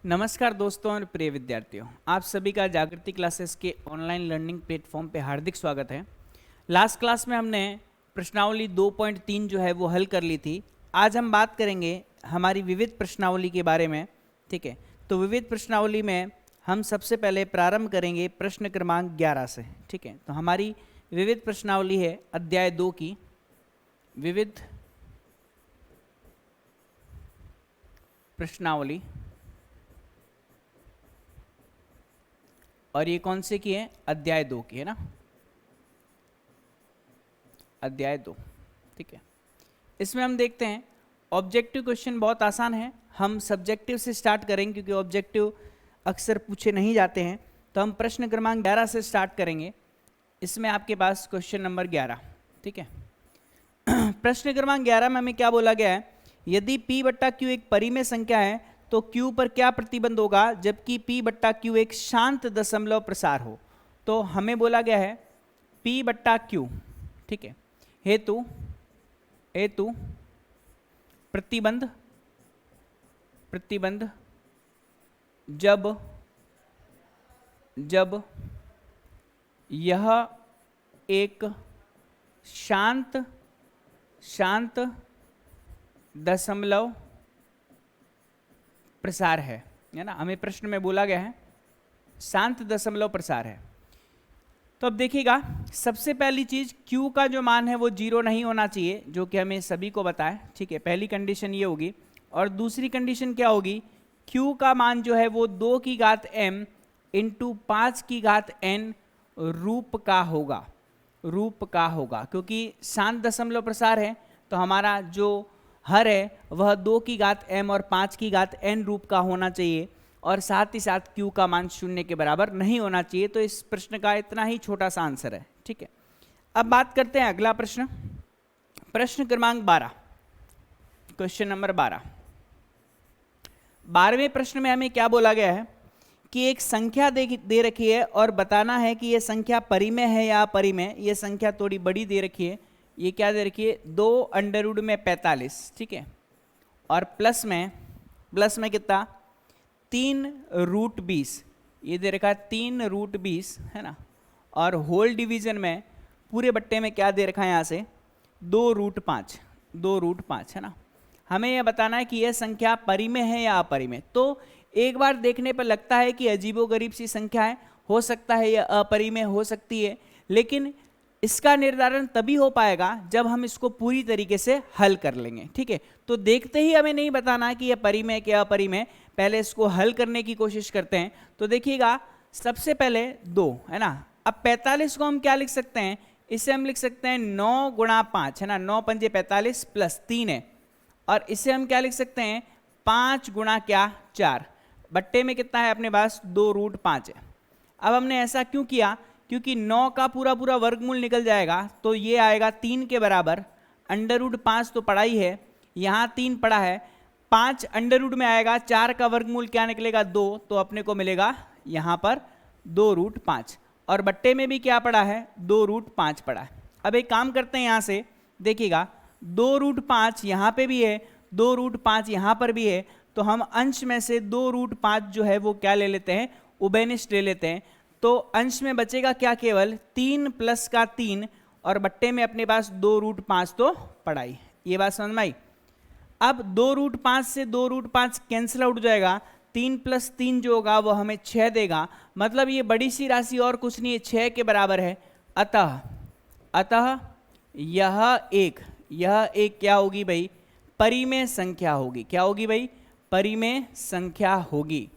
नमस्कार दोस्तों और प्रिय विद्यार्थियों, आप सभी का जागृति क्लासेस के ऑनलाइन लर्निंग प्लेटफॉर्म पे हार्दिक स्वागत है। लास्ट क्लास में हमने प्रश्नावली 2.3 जो है वो हल कर ली थी। आज हम बात करेंगे हमारी विविध प्रश्नावली के बारे में। ठीक है, तो विविध प्रश्नावली में हम सबसे पहले प्रारंभ करेंगे प्रश्न क्रमांक 11 से। ठीक है, तो हमारी विविध प्रश्नावली है अध्याय 2 की विविध प्रश्नावली, और ये कौन से की है? अध्याय 2 की है ना, अध्याय 2। ठीक है, इसमें हम देखते हैं ऑब्जेक्टिव क्वेश्चन बहुत आसान है। हम सब्जेक्टिव से स्टार्ट करेंगे क्योंकि ऑब्जेक्टिव अक्सर पूछे नहीं जाते हैं। तो हम प्रश्न क्रमांक 11 से स्टार्ट करेंगे। इसमें आपके पास क्वेश्चन नंबर 11। ठीक है, प्रश्न क्रमांक 11 में हमें क्या बोला गया है? यदि p बट्टा q एक परिमेय संख्या है तो q पर क्या प्रतिबंध होगा जबकि p बट्टा q एक शांत दशमलव प्रसार हो? तो हमें बोला गया है p बट्टा q। ठीक है, हेतु प्रतिबंध जब यह एक शांत दशमलव प्रसार है ना। हमें प्रश्न में बोला गया है शांत दशमलव प्रसार है। तो अब देखिएगा, सबसे पहली चीज q का जो मान है वो 0 नहीं होना चाहिए, जो कि हमें सभी को पता है। ठीक है, पहली कंडीशन ये होगी। और दूसरी कंडीशन क्या होगी? q का मान जो है वो 2 की घात m इंटू 5 की घात n रूप का होगा, क्योंकि शांत दशमलव प्रसार है तो हमारा जो हर है वह 2 की घात m और 5 की घात n रूप का होना चाहिए, और साथ ही साथ q का मान 0 के बराबर नहीं होना चाहिए। तो इस प्रश्न का इतना ही छोटा सा आंसर है। ठीक है, अब बात करते हैं अगला प्रश्न, प्रश्न क्रमांक 12, क्वेश्चन नंबर 12। 12वें प्रश्न में हमें क्या बोला गया है कि एक संख्या दे रखी है और बताना है कि यह संख्या परिमेय है या अपरिमेय। यह संख्या थोड़ी बड़ी दे रखी है। ये क्या दे रखी है? 2 अंडर रूट में 45। ठीक है, और प्लस में कितना? 3 रूट 20। ये दे रखा है 3 रूट 20 है ना। और होल डिवीजन में पूरे बट्टे में क्या दे रखा है? यहाँ से 2 रूट 5 है ना। हमें यह बताना है कि यह संख्या परिमेय है या अपरिमेय। तो एक बार देखने पर लगता है कि अजीबोगरीब सी संख्या है, हो सकता है यह अपरिमेय हो सकती है, लेकिन इसका निर्धारण तभी हो पाएगा जब हम इसको पूरी तरीके से हल कर लेंगे। ठीक है, तो देखते ही हमें नहीं बताना कि यह परिमेय क्या अपरिमेय, पहले इसको हल करने की कोशिश करते हैं। तो देखिएगा, सबसे पहले 2 है ना। अब 45 को हम क्या लिख सकते हैं? इसे हम लिख सकते हैं 9 गुणा 5 है ना, 9 पंजे 45 प्लस 3 है। और इसे हम क्या लिख सकते हैं? 5 गुणा क्या? 4। बट्टे में कितना है अपने पास? 2 रूट 5 है। अब हमने ऐसा क्यों किया? क्योंकि 9 का पूरा वर्गमूल निकल जाएगा तो ये आएगा 3 के बराबर। अंडर रूट 5 तो पड़ा ही है, यहाँ 3 पड़ा है, 5 अंडर रूट में आएगा, 4 का वर्गमूल क्या निकलेगा? 2, तो अपने को मिलेगा यहाँ पर 2 रूट 5। और बट्टे में भी क्या पड़ा है? 2 रूट 5 पड़ा है। अब एक काम करते हैं, यहाँ से देखिएगा 2 रूट 5 यहाँ पे भी है, 2 रूट 5 यहाँ पर भी है, तो हम अंश में से 2 रूट 5 जो है वो क्या ले लेते हैं? उभयनिष्ठ ले लेते हैं। तो अंश में बचेगा क्या? केवल 3 प्लस का 3, और बट्टे में अपने पास 2 रूट 5 तो पड़ा ही। ये बात समझ में आई? अब 2 रूट 5 से 2 रूट 5 कैंसिल आउट हो जाएगा, 3 प्लस 3 जो होगा वो हमें 6 देगा। मतलब ये बड़ी सी राशि और कुछ नहीं है, 6 के बराबर है। अतः यह एक क्या होगी भाई? परिमेय संख्या होगी। क्या होगी भाई? परिमेय संख्या होगी,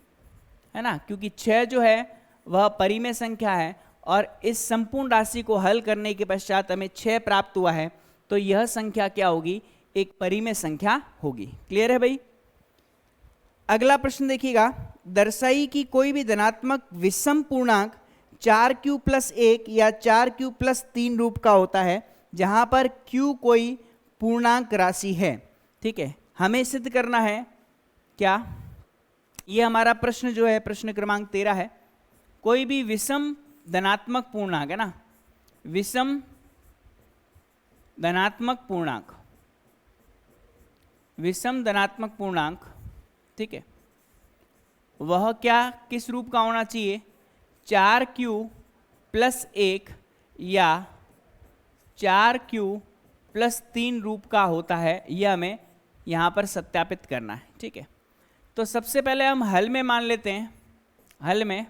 है ना, क्योंकि 6 जो है वह परिमेय संख्या है। और इस संपूर्ण राशि को हल करने के पश्चात हमें 6 प्राप्त हुआ है, तो यह संख्या क्या होगी? एक परिमेय संख्या होगी। क्लियर है भाई? अगला प्रश्न देखिएगा, दर्शाई कि कोई भी धनात्मक विषम पूर्णांक 4q प्लस 1 या 4q प्लस 3 रूप का होता है जहां पर q कोई पूर्णांक राशि है। ठीक है, हमें सिद्ध करना है क्या? ये हमारा प्रश्न जो है प्रश्न क्रमांक 13 है। कोई भी विषम धनात्मक पूर्णांक है ना, विषम धनात्मक पूर्णांक, ठीक है, वह क्या किस रूप का होना चाहिए, 4q प्लस 1 या 4q प्लस 3 रूप का होता है, यह हमें यहाँ पर सत्यापित करना है। ठीक है, तो सबसे पहले हम हल में मान लेते हैं। हल में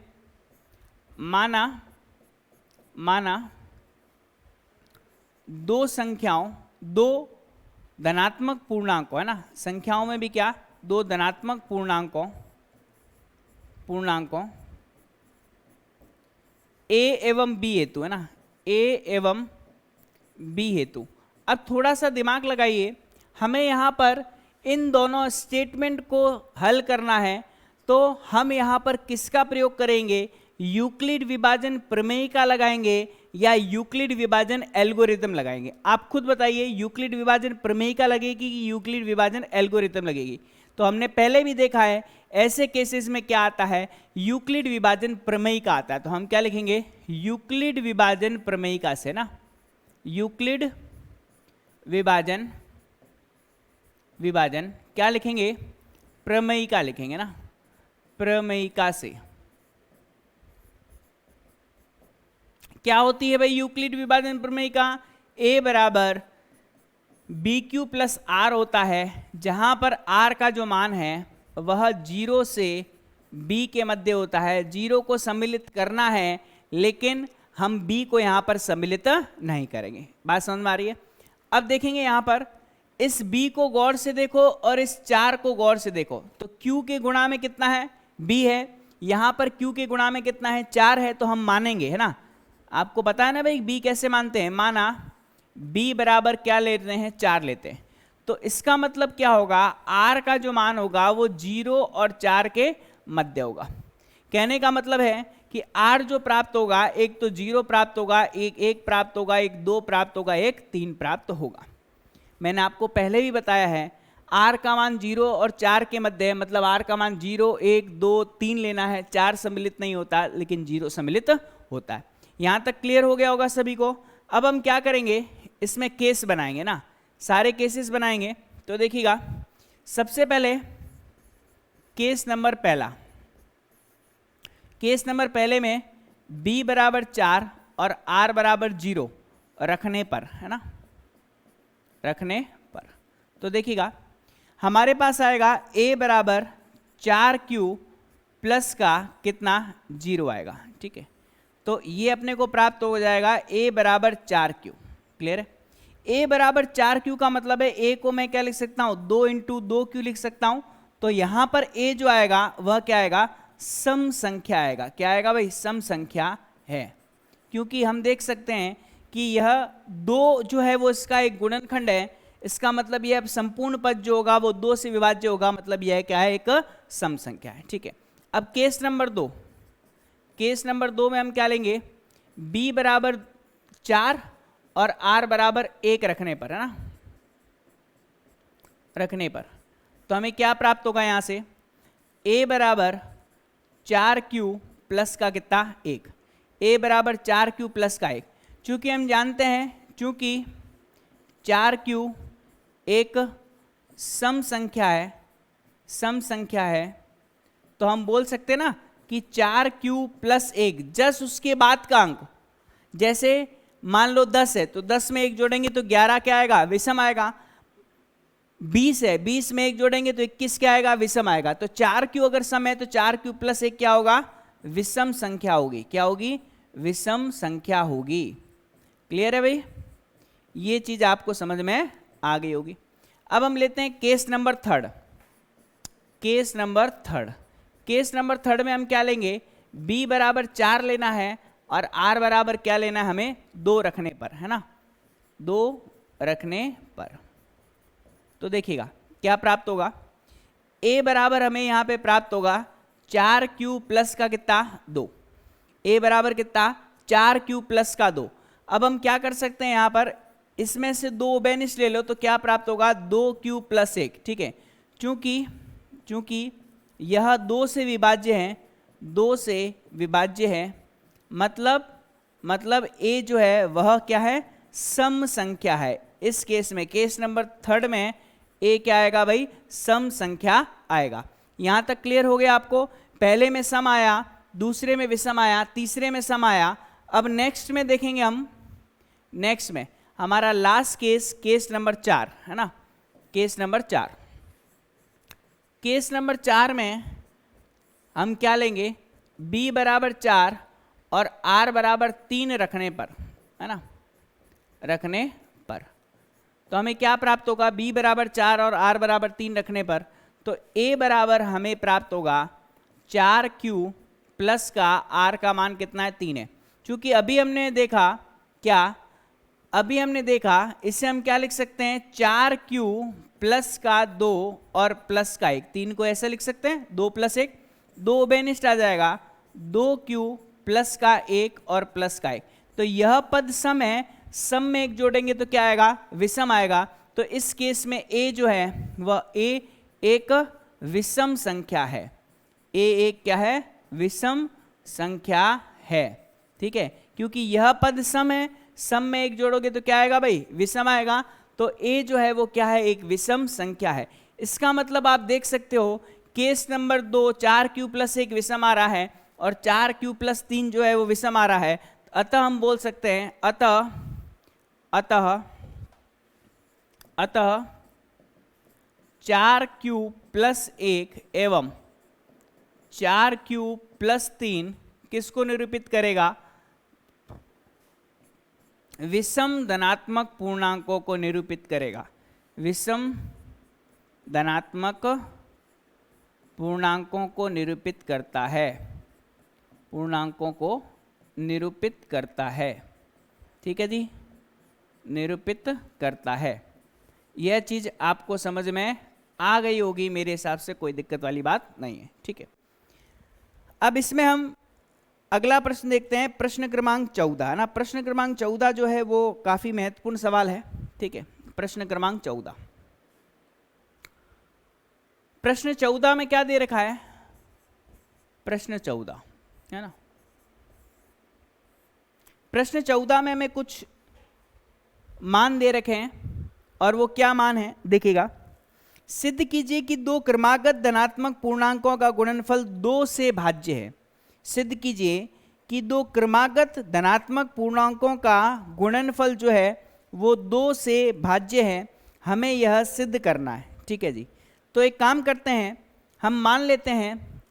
माना दो संख्याओं, दो धनात्मक पूर्णांकों, है ना, संख्याओं में भी क्या, दो धनात्मक पूर्णांकों a एवं b हेतु, है ना, a एवं b हेतु। अब थोड़ा सा दिमाग लगाइए, हमें यहाँ पर इन दोनों स्टेटमेंट को हल करना है, तो हम यहाँ पर किसका प्रयोग करेंगे, यूक्लिड विभाजन प्रमेय का लगाएंगे या यूक्लिड विभाजन एल्गोरिथम लगाएंगे। आप खुद बताइए, यूक्लिड विभाजन प्रमेय का लगेगी कि यूक्लिड विभाजन एल्गोरिथम लगेगी। तो हमने पहले भी देखा है ऐसे केसेस में क्या आता है, यूक्लिड विभाजन प्रमेय का आता है। तो हम क्या लिखेंगे, यूक्लिड विभाजन प्रमेय का से ना, यूक्लिड विभाजन क्या लिखेंगे, प्रमेय का लिखेंगे ना, प्रमेय का से। क्या होती है भाई यूक्लिड विभाजन प्रमेय का, a बराबर बी क्यू प्लस आर होता है, जहां पर r का जो मान है वह 0 से b के मध्य होता है। 0 को सम्मिलित करना है, लेकिन हम b को यहां पर सम्मिलित नहीं करेंगे। बात समझ में आ रही है? अब देखेंगे यहां पर इस b को गौर से देखो और इस 4 को गौर से देखो, तो q के गुणा में कितना है, b है, यहां पर q के गुणा में कितना है, 4 है, तो हम मानेंगे, है ना। आपको पता है ना भाई b कैसे मानते हैं, माना b बराबर क्या लेते हैं, 4 लेते हैं। तो इसका मतलब क्या होगा, r का जो मान होगा वो 0 और 4 के मध्य होगा। कहने का मतलब है कि r जो प्राप्त होगा, एक तो 0 प्राप्त होगा, एक 1 प्राप्त होगा, एक 2 प्राप्त होगा, एक 3 प्राप्त होगा। मैंने आपको पहले भी बताया है r का मान 0 और 4 के मध्य है, मतलब r का मान 0, 1, 2, 3 लेना है। 4 सम्मिलित नहीं होता, लेकिन 0 सम्मिलित होता है। यहां तक क्लियर हो गया होगा सभी को। अब हम क्या करेंगे, इसमें केस बनाएंगे ना, सारे केसेस बनाएंगे। तो देखिएगा, सबसे पहले केस नंबर पहले में b बराबर 4 और r बराबर 0 रखने पर, है ना, रखने पर, तो देखिएगा हमारे पास आएगा a बराबर 4q प्लस का कितना, 0 आएगा। ठीक है, तो ये अपने को प्राप्त हो जाएगा a बराबर 4q। क्लियर है? a बराबर 4q का मतलब है a को मैं क्या लिख सकता हूं, 2 इंटू 2q लिख सकता हूं। तो यहां पर a जो आएगा वह क्या आएगा, सम संख्या आएगा। क्या आएगा भाई, सम संख्या है, क्योंकि हम देख सकते हैं कि यह 2 जो है वो इसका एक गुणनखंड है। इसका मतलब यह संपूर्ण पद जो होगा वो 2 से विभाज्य होगा, मतलब यह क्या है, एक सम संख्या है। ठीक है, अब केस नंबर 2 में हम क्या लेंगे, b बराबर 4 और r बराबर 1 रखने पर, है ना, रखने पर, तो हमें क्या प्राप्त होगा, यहां से a बराबर 4q प्लस का कितना, 1, a बराबर 4q प्लस का 1। चूंकि हम जानते हैं, चूंकि 4q एक सम संख्या है, तो हम बोल सकते हैं ना कि 4q प्लस 1 जस्ट उसके बाद का अंक, जैसे मान लो 10 है तो 10 में 1 जोड़ेंगे तो 11 क्या आएगा, विषम आएगा। 20 है, 20 में 1 जोड़ेंगे तो 21 क्या आएगा, विषम आएगा। तो 4q अगर सम है तो 4q प्लस 1 क्या होगा, विषम संख्या होगी। क्या होगी, विषम संख्या होगी। क्लियर है भाई, ये चीज आपको समझ में आ गई होगी। अब हम लेते हैं case number third. Case number third में हम क्या लेंगे, b बराबर 4 लेना है और r बराबर क्या लेना है हमें, 2 रखने पर, है ना, 2 रखने पर। तो देखिएगा क्या प्राप्त होगा, a बराबर हमें यहां पे प्राप्त होगा 4q प्लस का कितना, 2। a बराबर कितना, 4q प्लस का 2। अब हम क्या कर सकते हैं, यहां पर इसमें से 2 बेनिस ले लो तो क्या प्राप्त होगा, 2q प्लस 1। ठीक है, चूंकि यह 2 से विभाज्य है, 2 से विभाज्य है, मतलब a जो है वह क्या है, सम संख्या है। इस केस में, केस नंबर थर्ड में a क्या आएगा भाई, सम संख्या आएगा। यहां तक क्लियर हो गया आपको। पहले में सम आया, दूसरे में विषम आया, तीसरे में सम आया। अब नेक्स्ट में देखेंगे हम, नेक्स्ट में हमारा लास्ट केस, केस नंबर 4 है ना, केस नंबर 4। केस नंबर 4 में हम क्या लेंगे, b बराबर 4 और r बराबर 3 रखने पर, है ना, रखने पर तो हमें क्या प्राप्त होगा, b बराबर 4 और r बराबर 3 रखने पर, तो a बराबर हमें प्राप्त होगा 4q प्लस का r का मान कितना है, 3 है। चूंकि अभी हमने देखा क्या, अभी हमने देखा इसे हम क्या लिख सकते हैं, 4q प्लस का 2 और प्लस का 1, 3 को ऐसे लिख सकते हैं, 2 प्लस 1, 2 बेनिस्ट आ जाएगा, 2q प्लस का 1 और प्लस का 1। तो यह पद सम है, सम में एक जोड़ेंगे तो क्या आएगा, विषम आएगा। तो इस केस में a जो है वह a एक विषम संख्या है, a एक क्या है, विषम संख्या है, ठीक है। क्योंकि यह पद सम है, सम में एक जोड़ोगे तो क्या आएगा भाई, विषम आएगा। तो a जो है वो क्या है, एक विषम संख्या है। इसका मतलब आप देख सकते हो केस नंबर 2 4q प्लस 1 विषम आ रहा है और 4q प्लस 3 जो है वो विषम आ रहा है। अतः हम बोल सकते हैं अतः 4q प्लस 1 एवं 4q प्लस 3 किसको निरूपित करेगा, विषम धनात्मक पूर्णांकों को निरूपित करेगा, विषम धनात्मक पूर्णांकों को निरूपित करता है, पूर्णांकों को निरूपित करता है, ठीक है जी, निरूपित करता है। यह चीज आपको समझ में आ गई होगी, मेरे हिसाब से कोई दिक्कत वाली बात नहीं है, ठीक है। अब इसमें हम अगला प्रश्न देखते हैं, प्रश्न क्रमांक 14 है ना। प्रश्न क्रमांक 14 जो है वो काफी महत्वपूर्ण सवाल है, ठीक है। प्रश्न क्रमांक 14, प्रश्न 14 में क्या दे रखा है, प्रश्न 14 है ना, प्रश्न 14 में हमें कुछ मान दे रखे हैं और वो क्या मान है देखिएगा। सिद्ध कीजिए कि दो क्रमागत धनात्मक पूर्णांकों का गुणनफल 2 से भाज्य है। सिद्ध कीजिए कि दो क्रमागत धनात्मक पूर्णांकों का गुणनफल जो है वो 2 से भाज्य है, हमें यह सिद्ध करना है, ठीक है जी। तो एक काम करते हैं, हम मान लेते हैं,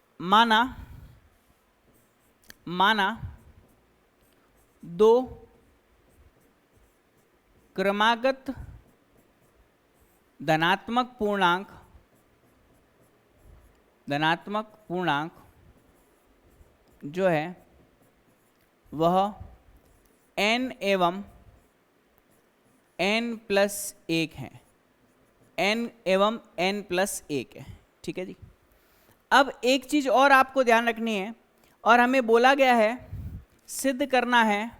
माना दो क्रमागत धनात्मक पूर्णांक जो है वह n एवं n प्लस 1 है, n एवं n प्लस 1 है, ठीक है जी। अब एक चीज और आपको ध्यान रखनी है, और हमें बोला गया है सिद्ध करना है,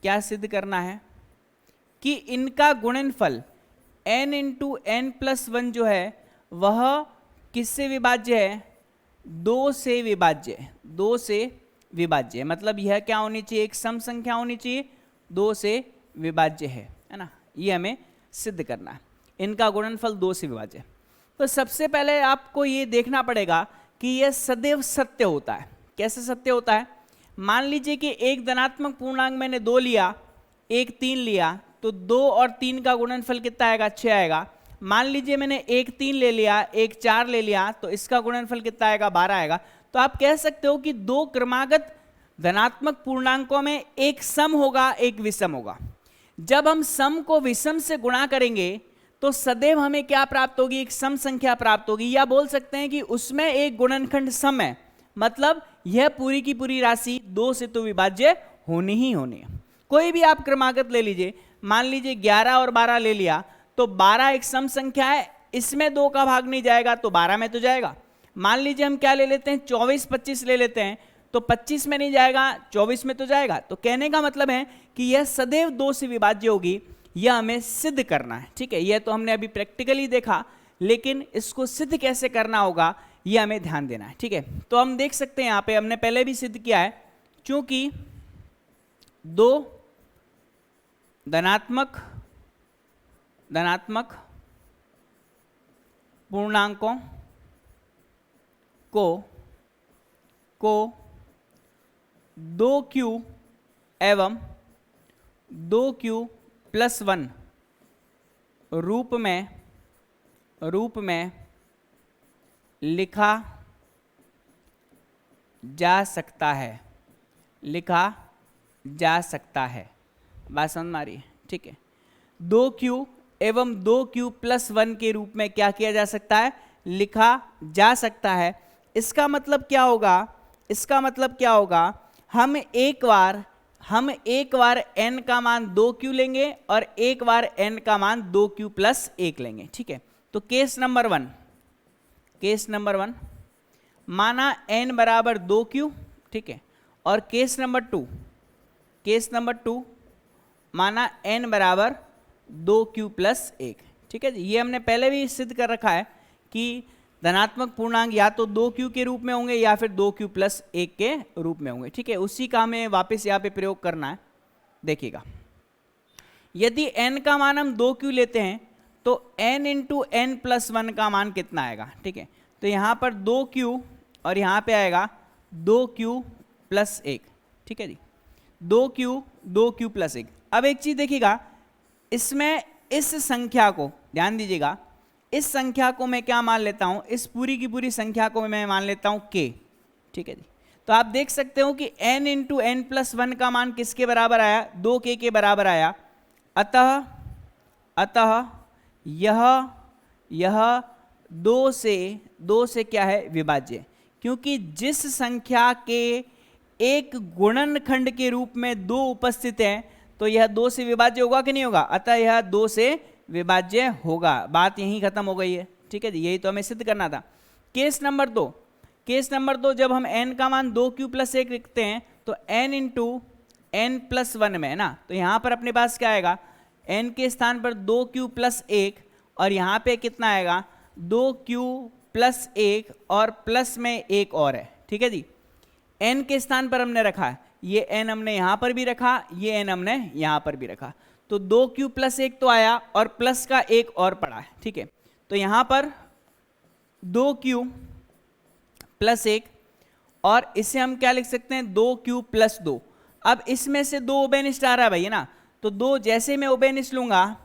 क्या सिद्ध करना है कि इनका गुणनफल n इंटू n प्लस 1 जो है वह किससे विभाज्य है, 2 से विभाज्य है, 2 से विभाज्य है। मतलब यह क्या होनी चाहिए, एक सम संख्या होनी चाहिए, 2 से विभाज्य है ना। ये हमें सिद्ध करना है, इनका गुणनफल 2 से विभाज्य है। तो सबसे पहले आपको ये देखना पड़ेगा कि यह सदैव सत्य होता है। कैसे सत्य होता है, मान लीजिए कि एक धनात्मक पूर्णांक मैंने 2 लिया, एक 3 लिया, तो 2 और 3 का गुणनफल कितना आएगा, 6 आएगा। मान लीजिए मैंने एक 3 ले लिया, एक 4 ले लिया, तो इसका गुणनफल कितना आएगा, 12 आएगा। तो आप कह सकते हो कि दो क्रमागत धनात्मक पूर्णांकों में एक सम होगा, एक विषम होगा। जब हम सम को विषम से गुणा करेंगे तो सदैव हमें क्या प्राप्त होगी, एक सम संख्या प्राप्त होगी, या बोल सकते हैं कि उसमें एक गुणनखंड सम है। मतलब यह पूरी की पूरी राशि 2 से तो विभाज्य होनी ही होनी है। कोई भी आप क्रमागत ले लीजिए, मान लीजिए 11 और 12 ले लिया, तो 12 एक सम संख्या है, इसमें 2 का भाग नहीं जाएगा तो 12 में तो जाएगा। मान लीजिए हम क्या ले लेते हैं, 24 25 ले लेते हैं, तो 25 में नहीं जाएगा, 24 में तो जाएगा। तो कहने का मतलब है कि यह सदैव 2 से विभाज्य होगी, यह हमें सिद्ध करना है, ठीक है। यह तो हमने अभी प्रैक्टिकली देखा, लेकिन इसको सिद्ध कैसे करना होगा यह हमें ध्यान देना है, ठीक है। तो हम देख सकते हैं यहाँ पे हमने पहले भी सिद्ध किया है, चूंकि दो धनात्मक पूर्णांकों को 2q एवं 2q प्लस 1 रूप में लिखा जा सकता है, बात समझ में आ रही है? ठीक है, 2q एवं 2q प्लस 1 के रूप में क्या किया जा सकता है, लिखा जा सकता है। इसका मतलब क्या होगा, हम एक बार n का मान 2q लेंगे और एक बार n का मान 2q प्लस 1 लेंगे। ठीक है, तो केस नंबर वन माना n बराबर 2q, ठीक है, और केस नंबर टू माना n बराबर 2q प्लस 1। ठीक है जी, ये हमने पहले भी सिद्ध कर रखा है कि धनात्मक पूर्णांक या तो 2q के रूप में होंगे या फिर 2q प्लस 1 के रूप में होंगे। ठीक है, उसी का हमें वापस यहाँ पे प्रयोग करना है। देखिएगा, यदि n का मान हम 2q लेते हैं तो n इंटू n प्लस 1 का मान कितना आएगा। ठीक है, तो यहाँ पर 2q और यहाँ पे आएगा 2q प्लस 1। ठीक है जी, 2q प्लस 1। अब एक चीज देखिएगा, इसमें इस संख्या को ध्यान दीजिएगा, इस संख्या को मैं क्या मान लेता हूं, इस पूरी की पूरी संख्या को मैं मान लेता हूं k। ठीक है जी, तो आप देख सकते हो कि n इंटू n प्लस 1 का मान किसके बराबर आया, 2k के बराबर आया। अतः यह 2 से क्या है, विभाज्य, क्योंकि जिस संख्या के एक गुणनखंड के रूप में 2 उपस्थित है तो यह 2 से विभाज्य होगा कि नहीं होगा, अतः यह 2 से विभाज्य होगा। बात यहीं खत्म हो गई है। ठीक है जी, यही तो हमें सिद्ध करना था। केस नंबर दो, जब हम n का मान 2q प्लस 1 लिखते हैं तो n इंटू n प्लस 1 में है ना, तो यहाँ पर अपने पास क्या आएगा, n के स्थान पर 2q प्लस 1 और यहाँ पे कितना आएगा, 2q प्लस 1 और प्लस में एक और है। ठीक है जी, n के स्थान पर हमने रखा है, ये n हमने यहाँ पर भी रखा, ये n हमने यहाँ पर भी रखा, तो 2q प्लस 1 तो आया और प्लस का एक और पड़ा है। ठीक है, तो यहाँ पर 2q प्लस 1 और इसे हम क्या लिख सकते हैं, 2q प्लस 2। अब इसमें से 2 उभयनिष्ठ आ रहा है भाई, है ना, तो 2 जैसे मैं उभयनिष्ठ लूंगा,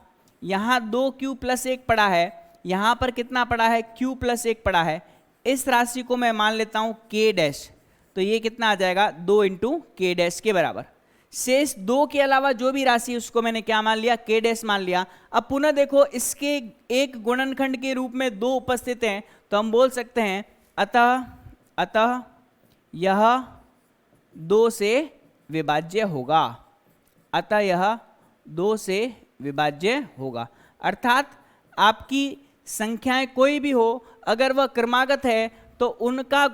यहाँ 2q प्लस 1 पड़ा है, यहाँ पर कितना पड़ा है, q प्लस 1 पड़ा है। इस राशि को मैं मान लेता हूँ k डैश, तो ये कितना आ जाएगा, 2 इंटू k डैश के बराबर। शेष 2 के अलावा जो भी राशि उसको मैंने क्या मान लिया, k डैश मान लिया। अब पुनः देखो, इसके एक गुणनखंड के रूप में 2 उपस्थित हैं, तो हम बोल सकते हैं अतः यह 2 से विभाज्य होगा, अतः यह 2 से विभाज्य होगा। अर्थात आपकी संख्याएं कोई भी हो, अगर वह क्रमागत है तो उनका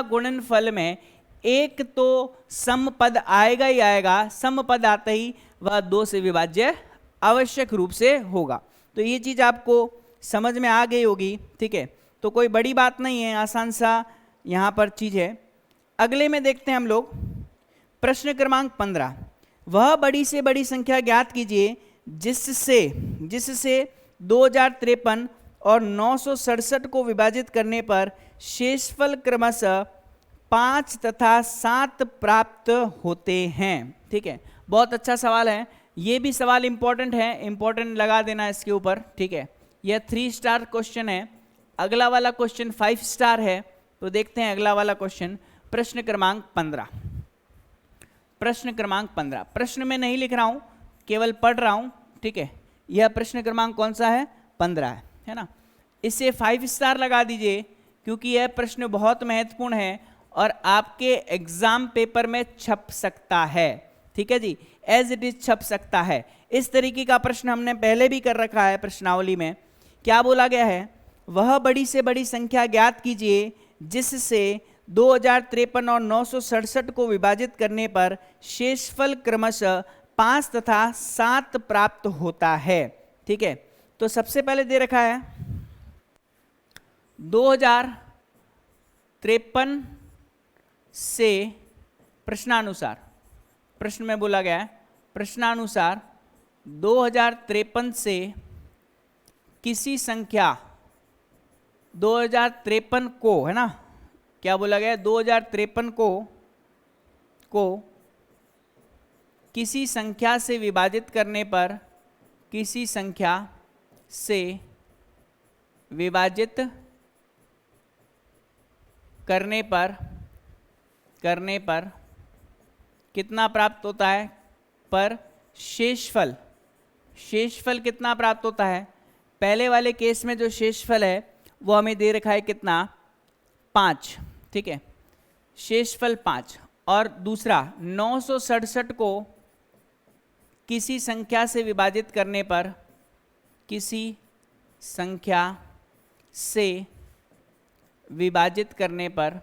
गुणनफल में एक तो समपद आएगा ही आएगा, समपद आते ही वह 2 से विभाज्य आवश्यक रूप से होगा। तो ये चीज आपको समझ में आ गई होगी। ठीक है, तो कोई बड़ी बात नहीं है, आसान सा यहाँ पर चीज है। अगले में देखते हैं हम लोग प्रश्न क्रमांक 15। वह बड़ी से बड़ी संख्या ज्ञात कीजिए जिससे 2053 और 967 को विभाजित करने पर शेषफल क्रमशः 5 तथा 7 प्राप्त होते हैं। ठीक है, बहुत अच्छा सवाल है, ये भी सवाल इंपॉर्टेंट है, इंपॉर्टेंट लगा देना इसके ऊपर। ठीक है, यह 3 स्टार क्वेश्चन है। अगला वाला क्वेश्चन 5 स्टार है, तो देखते हैं अगला वाला क्वेश्चन, प्रश्न क्रमांक 15। प्रश्न में नहीं लिख रहा हूं, केवल पढ़ रहा हूं। ठीक है, यह प्रश्न क्रमांक कौन सा है, 15 है ना। इसे 5 स्टार लगा दीजिए, क्योंकि यह प्रश्न बहुत महत्वपूर्ण है और आपके एग्जाम पेपर में छप सकता है। ठीक है जी, एज इट इज छप सकता है। इस तरीके का प्रश्न हमने पहले भी कर रखा है प्रश्नावली में। क्या बोला गया है, वह बड़ी से बड़ी संख्या ज्ञात कीजिए जिससे 2053 और 967 को विभाजित करने पर शेषफल क्रमशः 5 तथा 7 प्राप्त होता है। ठीक है, तो सबसे पहले दे रखा है 2053 से प्रश्नानुसार, प्रश्न में बोला गया है प्रश्नानुसार 2053 से किसी संख्या 2053 को, है ना, क्या बोला गया, 2053 को किसी संख्या से विभाजित करने पर, किसी संख्या से विभाजित करने पर कितना प्राप्त होता है, पर शेषफल, शेषफल कितना प्राप्त होता है। पहले वाले केस में जो शेषफल है वो हमें दे रखा है कितना, 5, ठीक है, शेषफल 5। और दूसरा 967 को किसी संख्या से विभाजित करने पर, किसी संख्या से विभाजित करने पर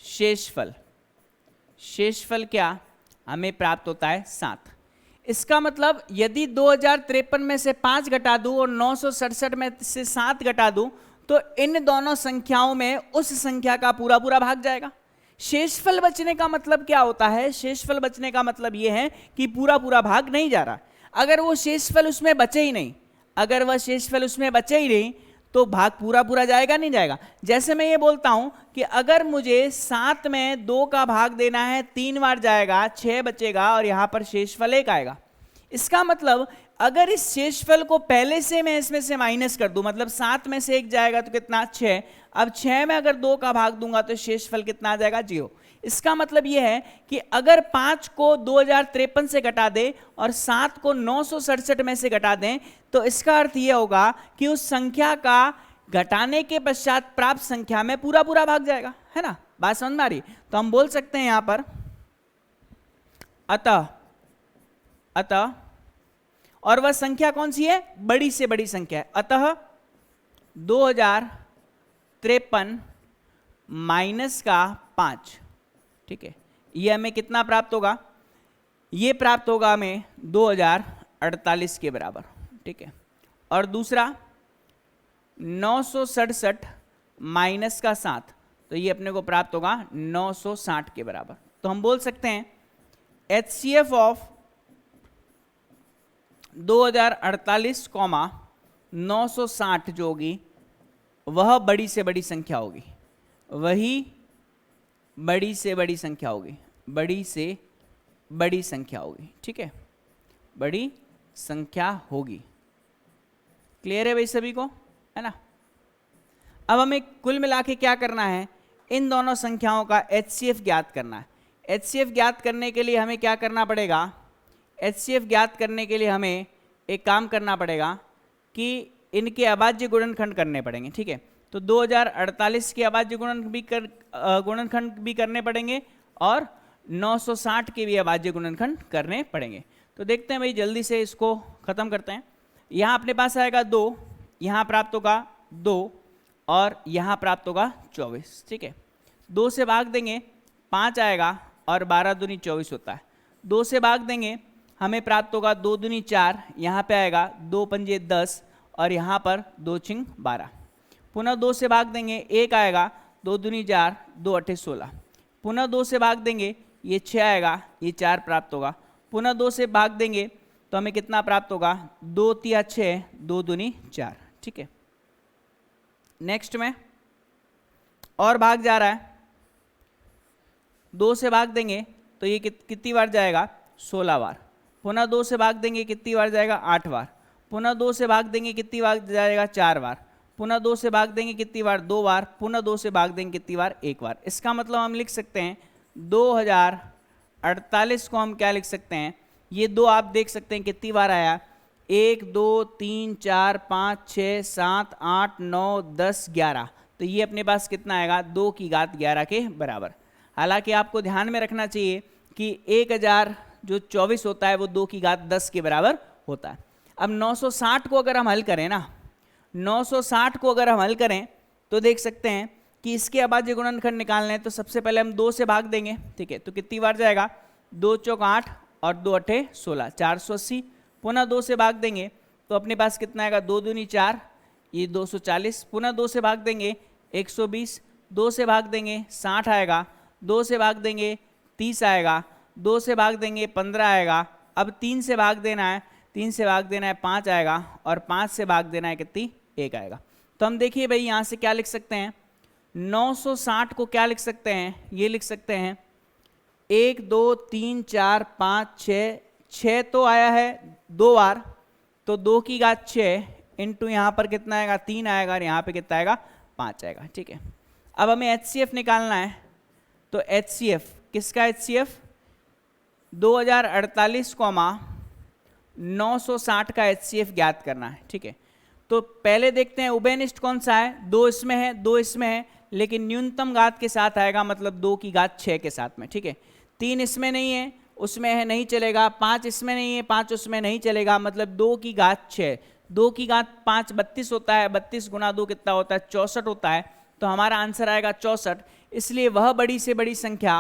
शेषफल, शेषफल क्या हमें प्राप्त होता है, 7। इसका मतलब यदि 2053 में से 5 घटा दूं और 967 में से 7 घटा दूं तो इन दोनों संख्याओं में उस संख्या का पूरा पूरा भाग जाएगा। शेषफल बचने का मतलब क्या होता है, शेषफल बचने का मतलब यह है कि पूरा पूरा भाग नहीं जा रहा। अगर वो शेषफल उसमें बचे ही नहीं, अगर वह शेषफल उसमें बचे ही नहीं तो भाग पूरा पूरा जाएगा, नहीं जाएगा। जैसे मैं ये बोलता हूं कि अगर मुझे 7 में 2 का भाग देना है, 3 बार जाएगा, 6 बचेगा और यहां पर शेषफल 1 आएगा। इसका मतलब अगर इस शेषफल को पहले से मैं इसमें से माइनस कर दूं, मतलब 7 में से 1 जाएगा तो कितना, 6। अब 6 में अगर 2 का भाग दूंगा तो शेषफल कितना आ जाएगा, 0। इसका मतलब यह है कि अगर 5 को 2053 से घटा दें और 7 को 967 में से घटा दें तो इसका अर्थ यह होगा कि उस संख्या का घटाने के पश्चात प्राप्त संख्या में पूरा पूरा भाग जाएगा, है ना। बात समझ में आ रही। तो हम बोल सकते हैं यहां पर अतः और वह संख्या कौन सी है, बड़ी से बड़ी संख्या है। अतः 2053 माइनस का 5, ठीक है, ये हमें कितना प्राप्त होगा, ये प्राप्त होगा हमें 2048 के बराबर, ठीक है। और दूसरा 967 माइनस का 7, तो ये अपने को प्राप्त होगा 960 के बराबर। तो हम बोल सकते हैं HCF ऑफ 2048, 960 जो होगी वह बड़ी से बड़ी संख्या होगी, वही बड़ी से बड़ी संख्या होगी, बड़ी से बड़ी संख्या होगी, ठीक है, बड़ी संख्या होगी। क्लियर है भाई सभी को, है ना। अब हमें कुल मिला के क्या करना है, इन दोनों संख्याओं का HCF ज्ञात करना है। HCF ज्ञात करने के लिए हमें क्या करना पड़ेगा, HCF ज्ञात करने के लिए हमें एक काम करना पड़ेगा कि इनके अभाज्य गुणनखंड करने पड़ेंगे, ठीक है। तो 2048 के अभाज्य गुणनखंड भी करने पड़ेंगे और 960 के भी अभाज्य गुणनखंड करने पड़ेंगे। तो देखते हैं भाई, जल्दी से इसको खत्म करते हैं। यहाँ अपने पास आएगा 2, यहाँ प्राप्त होगा 2 और यहाँ प्राप्त होगा 24, ठीक है। 2 से भाग देंगे 5 आएगा और 12 दूनी 24 होता है। 2 से भाग देंगे हमें प्राप्त होगा 2 दूनी 4, यहाँ पे आएगा 2 पंजे 10 और यहाँ पर 2 छिंग 12। पुनः 2 से भाग देंगे 1 आएगा, 2 दूनी 4, 2 अट्ठे 16। पुनः 2 से भाग देंगे ये 6 आएगा, ये 4 प्राप्त होगा। पुनः 2 से भाग देंगे तो हमें कितना प्राप्त होगा, 2 तिया 6, 2 दूनी 4, ठीक है। नेक्स्ट में और भाग जा रहा है, 2 से भाग देंगे तो ये कितनी बार जाएगा, 16 बार। पुनः 2 से भाग देंगे कितनी बार जाएगा, 8 बार। पुनः 2 से भाग देंगे कितनी बार जाएगा, 4 बार। पुनः 2 से भाग देंगे कितनी बार, 2 बार। पुनः 2 से भाग देंगे कितनी बार, 1 बार। इसका मतलब हम लिख सकते हैं 2048 को हम क्या लिख सकते हैं, ये 2 आप देख सकते हैं कितनी बार आया, 1 2 3 4 5 6 7 8 9 10 11। तो ये अपने पास कितना आएगा, 2 की घात 11 के बराबर। हालांकि आपको ध्यान में रखना चाहिए कि 1000 जो 24 होता है वो 2 की घात 10 के बराबर होता है। अब 960 को अगर हम हल करें ना, 960 को अगर हम हल करें तो देख सकते हैं कि इसके अभाज्य गुणनखंड निकालने हैं। तो सबसे पहले हम 2 से भाग देंगे, ठीक है। तो कितनी बार जाएगा, 2 चौक 8 और 2 अट्ठे 16, 480। पुनः 2 से भाग देंगे तो अपने पास कितना आएगा, 2 दूनी 4, ये 240। पुनः 2 से भाग देंगे 120, 2 से भाग देंगे 60 आएगा, 2 से भाग देंगे 30 आएगा, 2 से भाग देंगे 15 आएगा, अब 3 से भाग देना है, 3 से भाग देना है 5 आएगा, और 5 से भाग देना है कितनी, 1 आएगा। तो हम देखिए भाई यहाँ से क्या लिख सकते हैं, 960 को क्या लिख सकते हैं, ये लिख सकते हैं 1 2 3 4 5 6, 6 तो आया है 2 बार, तो 2 की घात 6 इंटू यहाँ पर कितना आएगा, 3 आएगा, और यहाँ पे कितना आएगा, 5 आएगा। ठीक है, अब हमें HCF निकालना है, तो HCF किसका, HCF 2048, 960 का HCF ज्ञात करना है। ठीक है, तो पहले देखते हैं उभयनिष्ठ कौन सा है, 2 इसमें है, 2 इसमें है, लेकिन न्यूनतम घात के साथ आएगा, मतलब 2 की घात 6 के साथ में। ठीक है, 3 इसमें नहीं है, उसमें है, नहीं चलेगा, 5 इसमें नहीं है, 5 उसमें नहीं चलेगा, मतलब 2 की घात 6, 2 की घात 5 32 होता है, 32 गुना 2 कितना होता है, 64 होता है, तो हमारा आंसर आएगा 64। इसलिए वह बड़ी से बड़ी संख्या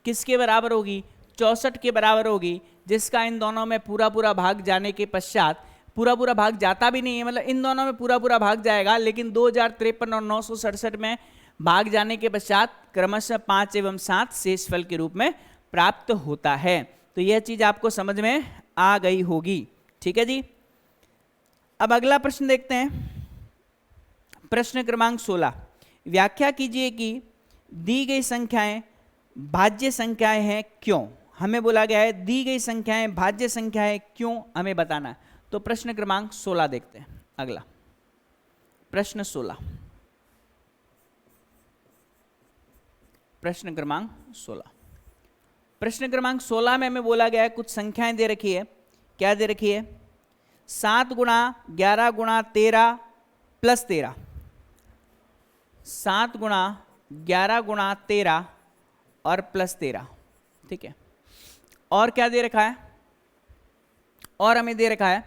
किसके बराबर होगी, 64 के बराबर होगी, जिसका इन दोनों में पूरा पूरा भाग जाने के पश्चात, पूरा पूरा भाग जाता भी नहीं है, मतलब इन दोनों में पूरा पूरा भाग जाएगा, लेकिन 2053 और 967 में भाग जाने के पश्चात क्रमशः 5 एवं 7 शेषफल के रूप में प्राप्त होता है। तो यह चीज आपको समझ में आ गई होगी। ठीक है जी, अब अगला प्रश्न देखते हैं, प्रश्न क्रमांक 16, व्याख्या कीजिए कि दी गई संख्याएं भाज्य संख्याएं हैं क्यों। हमें बोला गया है दी गई संख्याएं भाज्य संख्याएं क्यों, हमें बताना है। तो प्रश्न क्रमांक 16 देखते हैं, अगला प्रश्न 16, प्रश्न क्रमांक 16, प्रश्न क्रमांक 16 में हमें बोला गया है कुछ संख्याएं दे रखी है, क्या दे रखी है, 7 गुणा 11 गुणा 13 प्लस 13, 7 गुणा 11 गुणा 13 और प्लस 13। ठीक है, और क्या दे रखा है, और हमें दे रखा है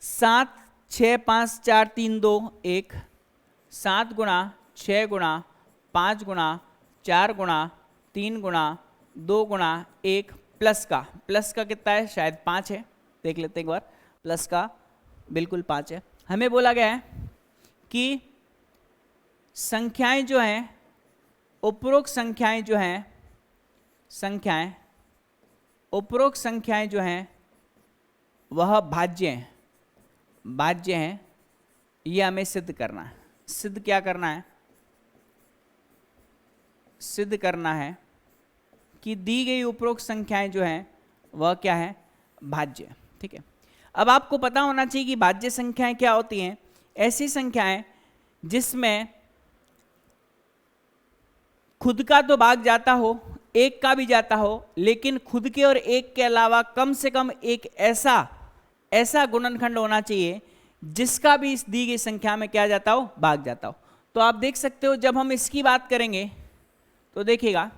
7 6 5 4 3 2 1, 7 गुणा 6 गुणा 5 गुणा 4 गुणा 3 गुणा 2 गुणा 1, प्लस का कितना है, शायद 5 है, देख लेते हैं एक बार, प्लस का बिल्कुल 5 है। हमें बोला गया है कि संख्याएं जो हैं, उपरोक्त संख्याएं जो हैं, संख्याएं उपरोक्त संख्याएं जो हैं वह भाज्य हैं, भाज्य हैं, ये हमें सिद्ध करना है। सिद्ध क्या करना है, सिद्ध करना है कि दी गई उपरोक्त संख्याएं जो हैं वह क्या है, भाज्य। ठीक है, अब आपको पता होना चाहिए कि भाज्य संख्याएं क्या होती हैं, ऐसी संख्याएं जिसमें खुद का तो भाग जाता हो, एक का भी जाता हो, लेकिन खुद के और एक के अलावा कम से कम एक ऐसा गुणनखंड होना चाहिए जिसका भी इस दी गई संख्या में क्या जाता हो, भाग जाता हो। तो आप देख सकते हो जब हम इसकी बात करेंगे तो देखिएगा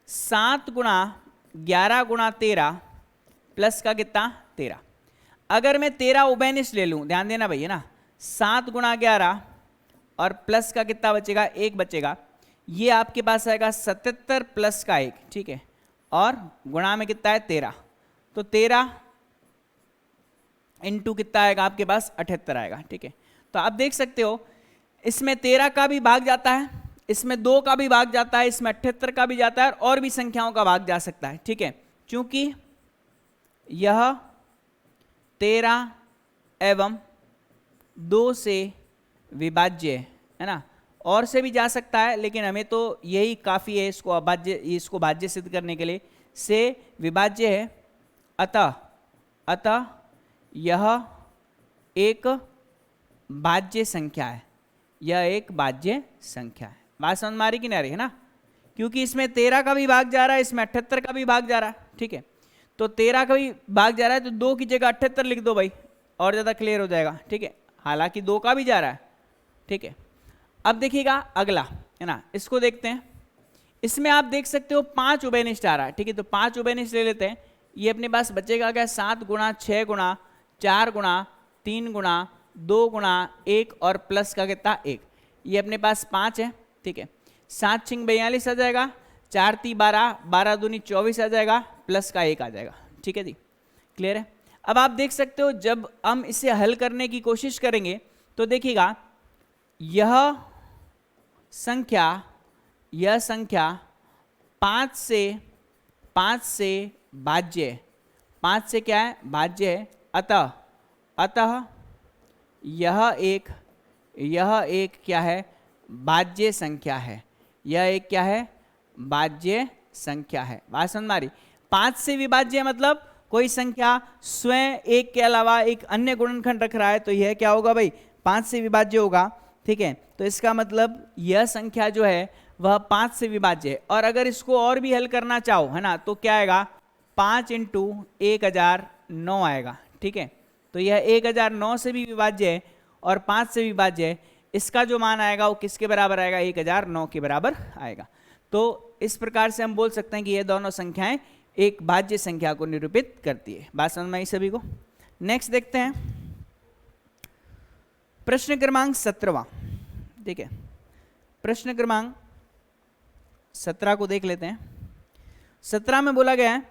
7 गुणा 11 गुणा 13 प्लस का कितना, 13। अगर मैं 13 उभयनिष्ठ ले लूं, ध्यान देना भैया ना, 7 गुणा 11 और प्लस का कितना बचेगा, 1 बचेगा, ये आपके पास आएगा 77 प्लस का 1। ठीक है, और गुणा में कितना है, 13, तो 13 इंटू कितना आएगा आपके पास, 78 आएगा। ठीक है, तो आप देख सकते हो इसमें 13 का भी भाग जाता है, इसमें 2 का भी भाग जाता है, इसमें 78 का भी जाता है, और भी संख्याओं का भाग जा सकता है। ठीक है, क्योंकि यह 13 एवं 2 से विभाज्य है ना, और से भी जा सकता है, लेकिन हमें तो यही काफ़ी है इसको अभाज्य, इसको भाज्य सिद्ध करने के लिए, से विभाज्य है, अतः यह एक भाज्य संख्या है, यह एक भाज्य संख्या है। बात समझ में आ रही कि नहीं आ रही है ना, क्योंकि इसमें 13 का भी भाग जा रहा है, इसमें 78 का भी भाग जा रहा है। ठीक है, तो 13 का भी भाग जा रहा है, तो 2 की जगह 78 लिख दो भाई, और ज़्यादा क्लियर हो जाएगा। ठीक है, हालांकि 2 का भी जा रहा है। ठीक है, अब देखिएगा अगला है ना, इसको देखते हैं। इसमें आप देख सकते हो 5 उभयनिष्ठ आ रहा है। ठीक है, तो 5 उभयनिष्ठ ले लेते हैं। ये अपने पास बचेगा क्या, 7 गुणा 6 गुणा 4 गुणा 3 गुणा 2 गुणा 1 और प्लस का कितना, 1, ये अपने पास 5 है। ठीक है, 7 छिंग 42 आ जाएगा, 4 ती 12, 12 दूनी 24 आ जाएगा, प्लस का 1 आ जाएगा। ठीक है जी, क्लियर है। अब आप देख सकते हो जब हम इसे हल करने की कोशिश करेंगे तो देखिएगा यह संख्या 5 से भाज्य, 5 से क्या है, भाज्य है, अतः यह एक क्या है, भाज्य संख्या है। यह एक क्या है, भाज्य संख्या है। बात समझ में आ रही? 5 से विभाज्य मतलब कोई संख्या स्वयं एक के अलावा एक अन्य गुणनखंड रख रहा है, तो यह क्या होगा भाई, 5 से विभाज्य होगा। ठीक है, तो इसका मतलब यह संख्या जो है वह 5 से विभाज्य है। और अगर इसको और भी हल करना चाहो, है ना, तो क्या आएगा, 5 × 1009 आएगा। ठीक है, तो यह 1009 से भी विभाज्य है और 5 से विभाज्य है। इसका जो मान आएगा वो किसके बराबर आएगा, 1009 के बराबर आएगा। तो इस प्रकार से हम बोल सकते हैं कि ये दोनों संख्याएं एक भाज्य संख्या को निरूपित करती है। बात समझ में आई सभी को? नेक्स्ट देखते हैं प्रश्न क्रमांक 17वां। ठीक है, प्रश्न क्रमांक 17 को देख लेते हैं। 17 में बोला गया है,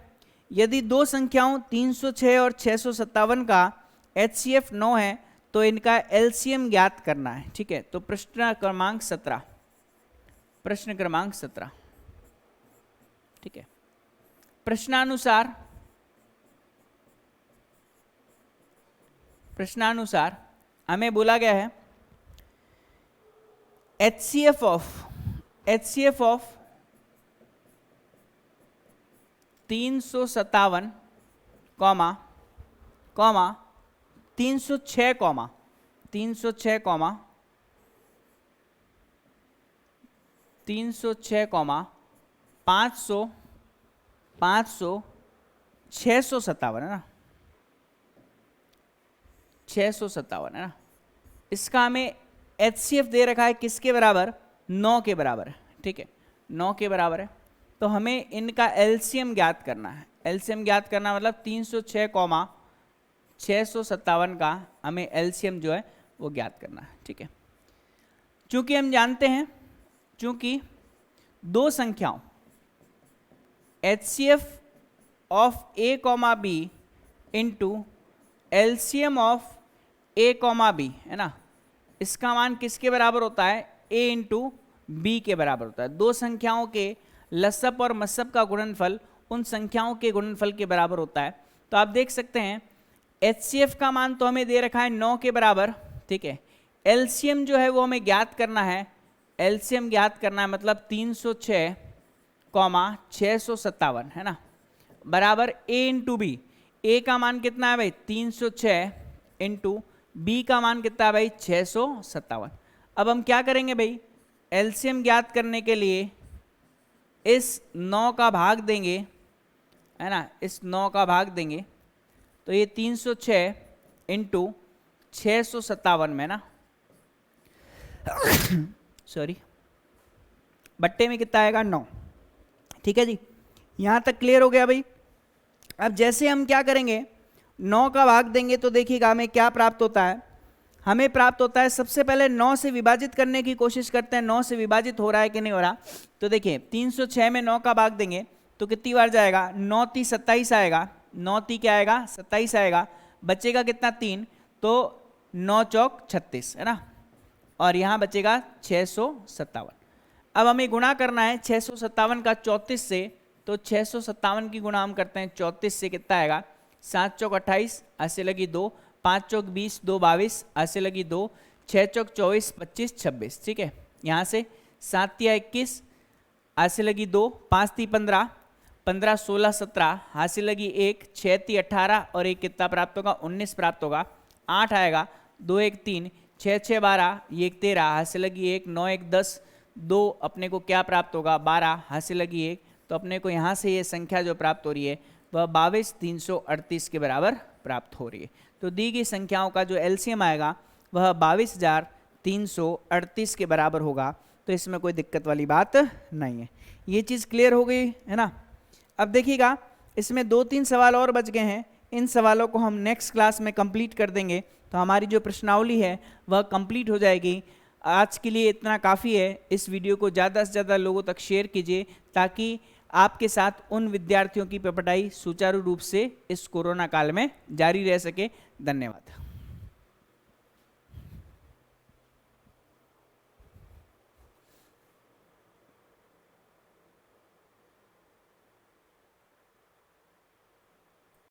यदि दो संख्याओं 306 और 657 का HCF 9 है तो इनका LCM ज्ञात करना है। ठीक है, तो प्रश्न क्रमांक 17, प्रश्न क्रमांक 17। ठीक है, प्रश्नानुसार हमें बोला गया है HCF ऑफ 357 कॉमा 306 कॉमा 500 657 है ना, 657 है ना। इसका हमें HCF दे रखा है किसके बराबर, 9 के बराबर है। ठीक है, 9 के बराबर है, तो हमें इनका LCM ज्ञात करना है। LCM ज्ञात करना मतलब 306 कॉमा 657 का हमें LCM जो है वो ज्ञात करना है। ठीक है, चूंकि हम जानते हैं, चूंकि दो संख्याओं HCF of A, B into LCM of A, B है ना, इसका मान किसके बराबर होता है, A इंटू B के बराबर होता है। दो संख्याओं के लसअप और मसअप का गुणनफल उन संख्याओं के गुणनफल के बराबर होता है। तो आप देख सकते हैं HCF का मान तो हमें दे रखा है 9 के बराबर। ठीक है, LCM जो है वो हमें ज्ञात करना है। LCM ज्ञात करना है मतलब 306 कॉमा 657 है ना, बराबर A इंटू बी। A का मान कितना है भाई, 306 इंटू B का मान कितना है भाई, 657। अब हम क्या करेंगे भाई, LCM ज्ञात करने के लिए इस 9 का भाग देंगे, है ना, इस 9 का भाग देंगे, तो ये 306 इंटू 657 में ना सॉरी, बट्टे में कितना आएगा, 9। ठीक है जी, यहां तक क्लियर हो गया भाई। अब जैसे हम क्या करेंगे, 9 का भाग देंगे तो देखिएगा हमें क्या प्राप्त होता है। हमें प्राप्त होता है, सबसे पहले 9 से विभाजित करने की कोशिश करते हैं, 9 से विभाजित हो रहा है कि नहीं हो रहा। तो देखिए 306 में 9 का भाग देंगे तो कितनी बार जाएगा, 9 × 27 आएगा, 9 × क्या आएगा, 27 आएगा, बचेगा कितना 3, तो 9 × 36 है ना, और यहाँ बचेगा 657। अब हमें गुणा करना है 657 का 34 से, तो 657 की गुणा हम करते हैं 34 से, कितना आएगा, 7 × 28, 8 लगी 2, 5 × 20, 2 22, 8 लगी 2, 6 × 24, 25, 26। ठीक है, यहाँ से 7 × 21, 8 लगी 2, 5 × 15, 15 16 17, हाथ से लगी 1, 6 × 18 और 1 कितना प्राप्त होगा, 19 प्राप्त होगा। 8 आएगा, 2 1 3, 6 6 12, ये 1 13, हाथ से लगी 1, 9 1 10, 2 अपने को क्या प्राप्त होगा, 12, हाथ से लगी 1, तो अपने को यहाँ से ये संख्या जो प्राप्त हो रही है वह 22,338 के बराबर प्राप्त हो रही है। तो दी गई संख्याओं का जो LCM आएगा वह 22,338 के बराबर होगा। तो इसमें कोई दिक्कत वाली बात नहीं है। ये चीज़ क्लियर हो गई है ना। अब देखिएगा इसमें 2-3 सवाल और बच गए हैं, इन सवालों को हम नेक्स्ट क्लास में कंप्लीट कर देंगे, तो हमारी जो प्रश्नावली है वह कंप्लीट हो जाएगी। आज के लिए इतना काफ़ी है। इस वीडियो को ज़्यादा से ज़्यादा लोगों तक शेयर कीजिए ताकि आपके साथ उन विद्यार्थियों की पढ़ाई सुचारू रूप से इस कोरोना काल में जारी रह सके। धन्यवाद।